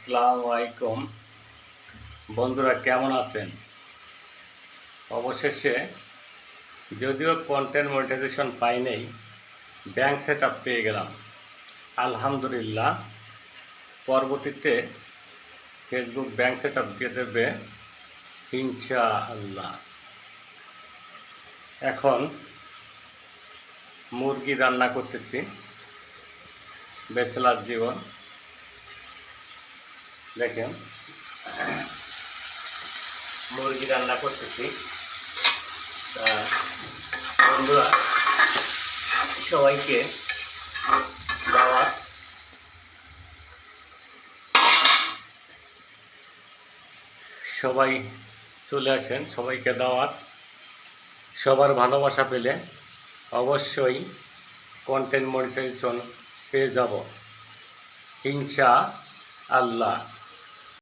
আসসালামু আলাইকুম বন্ধুরা, কেমন আছেন? অবশেষে যদিও কন্টেন্ট মনিটাইজেশন পাই নাই, ব্যাংক সেট আপ পেয়ে গেলাম আলহামদুলিল্লাহ। পরবর্তীতে ফেসবুক ব্যাংক সেট আপ দিয়ে দেবে ইনশাআল্লাহ। এখন মুরগি রান্না করতেছি, ব্যাচেলার জীবন। দেখেন, মুরগি রান্না করতেছি। বন্ধুরা, সবাইকে দাওয়াত। সবাই চলে আসেন, সবাইকে দাওয়াত। সবার ভালোবাসা পেলে অবশ্যই কন্টেন্ট মনিটাইজেশন পেয়ে যাব ইনশাআল্লাহ।